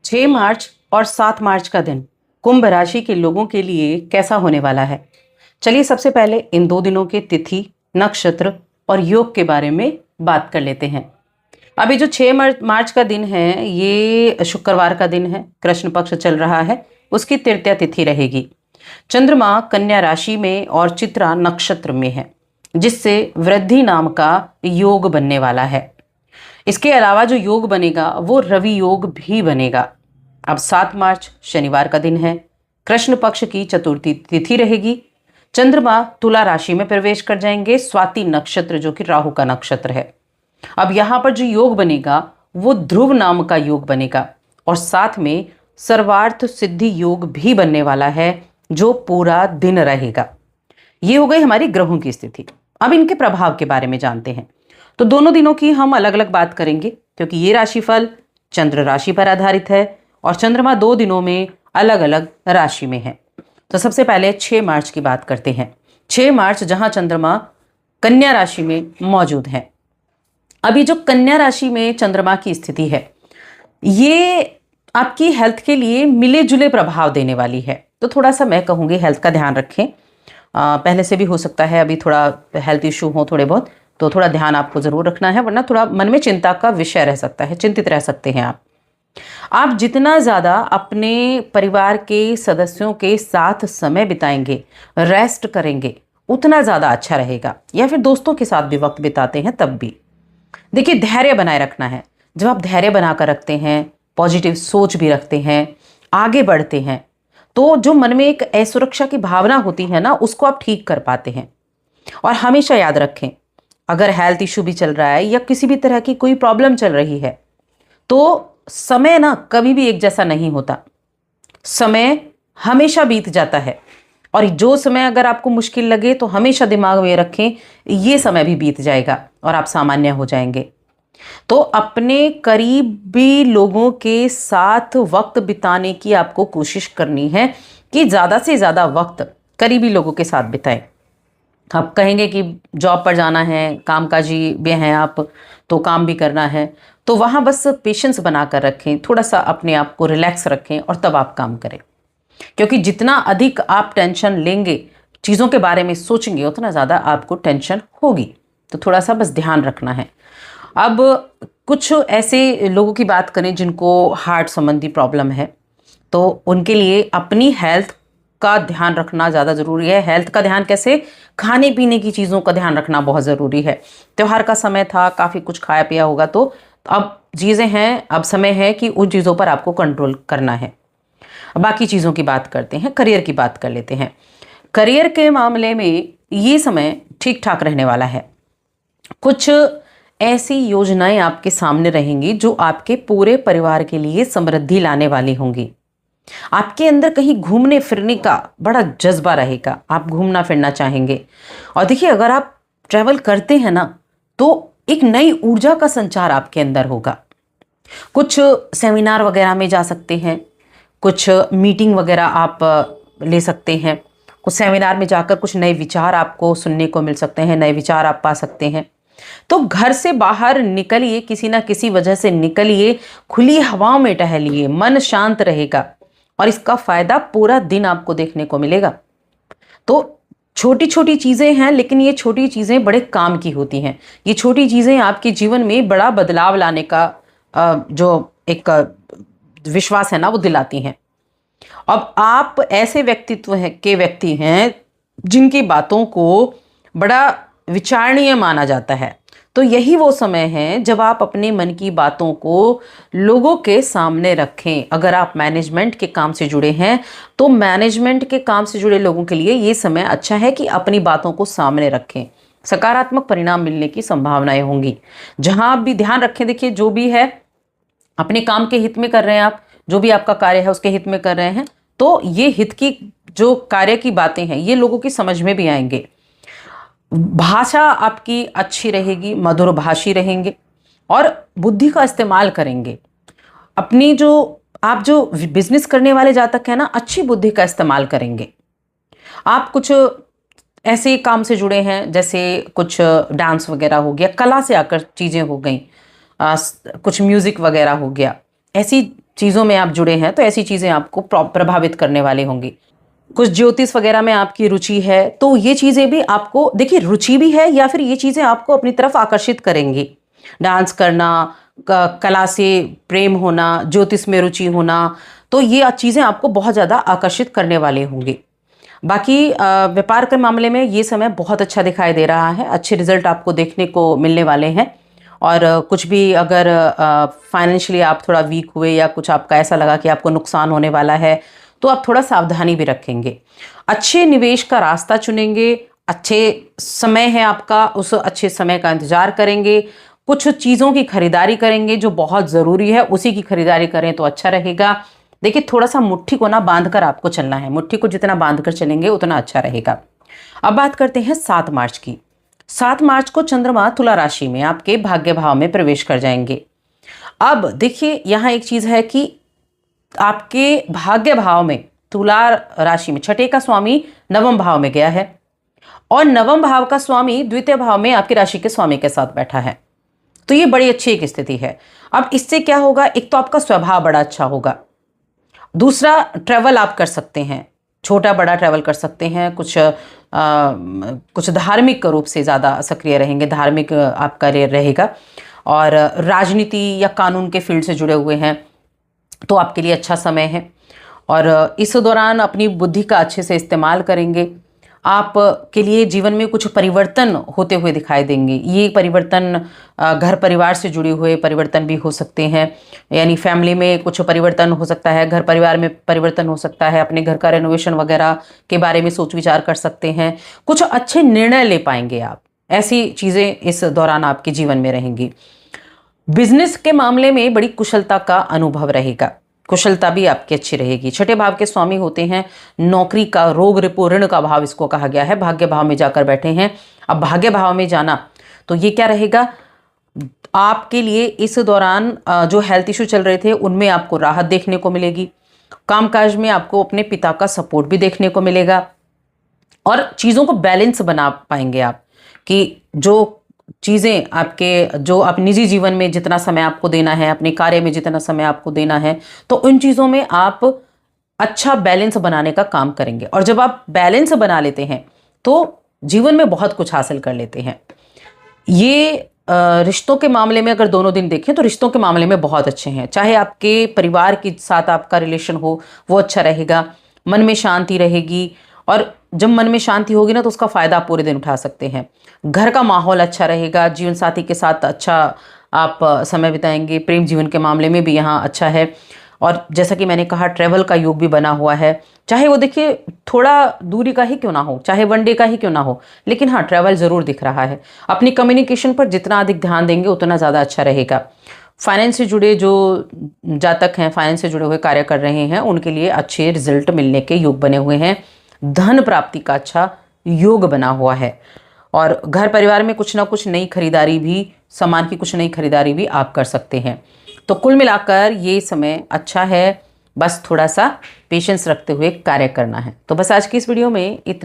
6 मार्च और 7 मार्च का दिन कुंभ राशि के लोगों के लिए कैसा होने वाला है? चलिए सबसे पहले इन 2 दिनों के तिथि, नक्षत्र और योग के बारे में बात कर लेते हैं। अभी जो 6 मार्च का दिन है, ये शुक्रवार का दिन है, कृष्ण पक्ष चल रहा है, उसकी तृतीया तिथि रहेगी। चंद्रमा कन्या राशि में और चित्रा नक्षत्र में है, जिससे वृद्धि नाम का योग बनने वाला है। इसके अलावा जो योग बनेगा वो रवि योग भी बनेगा। अब 7 मार्च शनिवार का दिन है, कृष्ण पक्ष की चतुर्थी तिथि रहेगी। चंद्रमा तुला राशि में प्रवेश कर जाएंगे, स्वाति नक्षत्र जो कि राहु का नक्षत्र है। अब यहाँ पर जो योग बनेगा वो ध्रुव नाम का योग बनेगा और साथ में सर्वार्थ सिद्धि योग भी बनने वाला है, जो पूरा दिन रहेगा। ये हो गई हमारी ग्रहों की स्थिति। अब इनके प्रभाव के बारे में जानते हैं। तो दोनों दिनों की हम अलग अलग बात करेंगे, क्योंकि ये राशिफल चंद्र राशि पर आधारित है और चंद्रमा 2 दिनों में अलग अलग राशि में है। तो सबसे पहले 6 मार्च की बात करते हैं। 6 मार्च जहां चंद्रमा कन्या राशि में मौजूद है। अभी जो कन्या राशि में चंद्रमा की स्थिति है, ये आपकी हेल्थ के लिए मिले जुले प्रभाव देने वाली है। तो थोड़ा सा मैं कहूँगी हेल्थ का ध्यान रखें। पहले से भी हो सकता है अभी थोड़ा हेल्थ इशू हो थोड़े बहुत, तो थोड़ा ध्यान आपको ज़रूर रखना है, वरना थोड़ा मन में चिंता का विषय रह सकता है, चिंतित रह सकते हैं आप जितना ज़्यादा अपने परिवार के सदस्यों के साथ समय बिताएंगे, रेस्ट करेंगे, उतना ज़्यादा अच्छा रहेगा। या फिर दोस्तों के साथ भी वक्त बिताते हैं तब भी देखिए धैर्य बनाए रखना है। जब आप धैर्य बनाकर रखते हैं, पॉजिटिव सोच भी रखते हैं, आगे बढ़ते हैं, तो जो मन में एक असुरक्षा की भावना होती है ना, उसको आप ठीक कर पाते हैं। और हमेशा याद रखें, अगर हेल्थ इशू भी चल रहा है या किसी भी तरह की कोई प्रॉब्लम चल रही है, तो समय ना कभी भी एक जैसा नहीं होता। समय हमेशा बीत जाता है और जो समय अगर आपको मुश्किल लगे तो हमेशा दिमाग में रखें, ये समय भी बीत जाएगा और आप सामान्य हो जाएंगे। तो अपने करीबी लोगों के साथ वक्त बिताने की आपको कोशिश करनी है कि ज़्यादा से ज़्यादा वक्त करीबी लोगों के साथ बिताएं। आप कहेंगे कि जॉब पर जाना है, कामकाजी भी हैं आप, तो काम भी करना है, तो वहाँ बस पेशेंस बनाकर रखें, थोड़ा सा अपने आप को रिलैक्स रखें और तब आप काम करें। क्योंकि जितना अधिक आप टेंशन लेंगे, चीज़ों के बारे में सोचेंगे, उतना ज़्यादा आपको टेंशन होगी। तो थोड़ा सा बस ध्यान रखना है। अब कुछ ऐसे लोगों की बात करें जिनको हार्ट संबंधी प्रॉब्लम है, तो उनके लिए अपनी हेल्थ का ध्यान रखना ज़्यादा ज़रूरी है। हेल्थ का ध्यान कैसे? खाने पीने की चीज़ों का ध्यान रखना बहुत ज़रूरी है। त्योहार का समय था, काफ़ी कुछ खाया पिया होगा, तो अब चीज़ें हैं, अब समय है कि उन चीज़ों पर आपको कंट्रोल करना है। बाकी चीज़ों की बात करते हैं, करियर की बात कर लेते हैं। करियर के मामले में ये समय ठीक ठाक रहने वाला है। कुछ ऐसी योजनाएं आपके सामने रहेंगी जो आपके पूरे परिवार के लिए समृद्धि लाने वाली होंगी। आपके अंदर कहीं घूमने फिरने का बड़ा जज्बा रहेगा, आप घूमना फिरना चाहेंगे। और देखिए अगर आप ट्रैवल करते हैं ना, तो एक नई ऊर्जा का संचार आपके अंदर होगा। कुछ सेमिनार वगैरह में जा सकते हैं, कुछ मीटिंग वगैरह आप ले सकते हैं। कुछ सेमिनार में जाकर कुछ नए विचार आपको सुनने को मिल सकते हैं, नए विचार आप पा सकते हैं। तो घर से बाहर निकलिए, किसी ना किसी वजह से निकलिए, खुली हवाओं में टहलिए, मन शांत रहेगा और इसका फायदा पूरा दिन आपको देखने को मिलेगा। तो छोटी छोटी चीज़ें हैं, लेकिन ये छोटी चीज़ें बड़े काम की होती हैं। ये छोटी चीज़ें आपके जीवन में बड़ा बदलाव लाने का जो एक विश्वास है ना, वो दिलाती हैं। अब आप ऐसे व्यक्ति हैं जिनकी बातों को बड़ा विचारणीय माना जाता है। तो यही वो समय है जब आप अपने मन की बातों को लोगों के सामने रखें। अगर आप मैनेजमेंट के काम से जुड़े हैं, तो मैनेजमेंट के काम से जुड़े लोगों के लिए ये समय अच्छा है कि अपनी बातों को सामने रखें। सकारात्मक परिणाम मिलने की संभावनाएं होंगी। जहां आप भी ध्यान रखें, देखिए जो भी है अपने काम के हित में कर रहे हैं, आप जो भी आपका कार्य है उसके हित में कर रहे हैं, तो ये हित की जो कार्य की बातें हैं ये लोगों की समझ में भी आएंगे। भाषा आपकी अच्छी रहेगी, मधुर भाषी रहेंगे और बुद्धि का इस्तेमाल करेंगे। अपनी जो बिजनेस करने वाले जातक हैं ना, अच्छी बुद्धि का इस्तेमाल करेंगे। आप कुछ ऐसे काम से जुड़े हैं, जैसे कुछ डांस वगैरह हो गया, कला से आकर चीज़ें हो गई, कुछ म्यूज़िक वगैरह हो गया, ऐसी चीज़ों में आप जुड़े हैं तो ऐसी चीज़ें आपको प्रभावित करने वाली होंगी। कुछ ज्योतिष वगैरह में आपकी रुचि है तो ये चीज़ें भी आपको, देखिए रुचि भी है या फिर ये चीज़ें आपको अपनी तरफ आकर्षित करेंगी। डांस करना, कला से प्रेम होना, ज्योतिष में रुचि होना, तो ये चीज़ें आपको बहुत ज़्यादा आकर्षित करने वाले होंगे। बाकी व्यापार के मामले में ये समय बहुत अच्छा दिखाई दे रहा है, अच्छे रिजल्ट आपको देखने को मिलने वाले हैं। और कुछ भी अगर फाइनेंशियली आप थोड़ा वीक हुए या कुछ आपका ऐसा लगा कि आपको नुकसान होने वाला है तो आप थोड़ा सावधानी भी रखेंगे। अच्छे निवेश का रास्ता चुनेंगे, अच्छे समय है आपका, उस अच्छे समय का इंतजार करेंगे। कुछ चीज़ों की खरीदारी करेंगे जो बहुत ज़रूरी है, उसी की खरीदारी करें तो अच्छा रहेगा। देखिए थोड़ा सा मुट्ठी को ना बांध कर आपको चलना है, मुट्ठी को जितना बांध कर चलेंगे उतना अच्छा रहेगा। अब बात करते हैं 7 मार्च की। 7 मार्च को चंद्रमा तुला राशि में आपके भाग्य भाव में प्रवेश कर जाएंगे। अब देखिए यहाँ एक चीज़ है कि आपके भाग्य भाव में तुला राशि में छठे का स्वामी नवम भाव में गया है और नवम भाव का स्वामी द्वितीय भाव में आपकी राशि के स्वामी के साथ बैठा है, तो ये बड़ी अच्छी एक स्थिति है। अब इससे क्या होगा, एक तो आपका स्वभाव बड़ा अच्छा होगा, दूसरा ट्रैवल आप कर सकते हैं, छोटा बड़ा ट्रैवल कर सकते हैं, कुछ धार्मिक रूप से ज़्यादा सक्रिय रहेंगे, धार्मिक आपका रहेगा। और राजनीति या कानून के फील्ड से जुड़े हुए हैं तो आपके लिए अच्छा समय है। और इस दौरान अपनी बुद्धि का अच्छे से इस्तेमाल करेंगे। आप के लिए जीवन में कुछ परिवर्तन होते हुए दिखाई देंगे। ये परिवर्तन घर परिवार से जुड़े हुए परिवर्तन भी हो सकते हैं, यानी फैमिली में कुछ परिवर्तन हो सकता है, घर परिवार में परिवर्तन हो सकता है, अपने घर का रेनोवेशन वगैरह के बारे में सोच विचार कर सकते हैं, कुछ अच्छे निर्णय ले पाएंगे आप। ऐसी चीज़ें इस दौरान आपके जीवन में रहेंगी। बिजनेस के मामले में बड़ी कुशलता का अनुभव रहेगा, कुशलता भी आपकी अच्छी रहेगी। छठे भाव के स्वामी होते हैं नौकरी का, रोग रिपो ऋण का भाव इसको कहा गया है, भाग्य भाव में जाकर बैठे हैं। अब भाग्य भाव में जाना तो ये क्या रहेगा, आपके लिए इस दौरान जो हेल्थ इशू चल रहे थे उनमें आपको राहत देखने को मिलेगी। कामकाज में आपको अपने पिता का सपोर्ट भी देखने को मिलेगा और चीज़ों को बैलेंस बना पाएंगे आप, कि जो चीज़ें आपके, जो आप निजी जीवन में जितना समय आपको देना है, अपने कार्य में जितना समय आपको देना है, तो उन चीज़ों में आप अच्छा बैलेंस बनाने का काम करेंगे। और जब आप बैलेंस बना लेते हैं तो जीवन में बहुत कुछ हासिल कर लेते हैं। ये रिश्तों के मामले में अगर दोनों दिन देखें तो रिश्तों के मामले में बहुत अच्छे हैं। चाहे आपके परिवार के साथ आपका रिलेशन हो वो अच्छा रहेगा, मन में शांति रहेगी, और जब मन में शांति होगी ना तो उसका फ़ायदा आप पूरे दिन उठा सकते हैं। घर का माहौल अच्छा रहेगा, जीवन साथी के साथ अच्छा आप समय बिताएंगे। प्रेम जीवन के मामले में भी यहाँ अच्छा है। और जैसा कि मैंने कहा ट्रैवल का योग भी बना हुआ है, चाहे वो देखिए थोड़ा दूरी का ही क्यों ना हो, चाहे वनडे का ही क्यों ना हो, लेकिन हाँ ट्रैवल ज़रूर दिख रहा है। अपनी कम्युनिकेशन पर जितना अधिक ध्यान देंगे उतना ज़्यादा अच्छा रहेगा। फाइनेंस से जुड़े जो जातक हैं, फाइनेंस से जुड़े हुए कार्य कर रहे हैं, उनके लिए अच्छे रिजल्ट मिलने के योग बने हुए हैं। धन प्राप्ति का अच्छा योग बना हुआ है और घर परिवार में कुछ ना कुछ नई खरीदारी भी, सामान की कुछ नई खरीदारी भी आप कर सकते हैं। तो कुल मिलाकर ये समय अच्छा है, बस थोड़ा सा पेशेंस रखते हुए कार्य करना है। तो बस आज की इस वीडियो में इतना।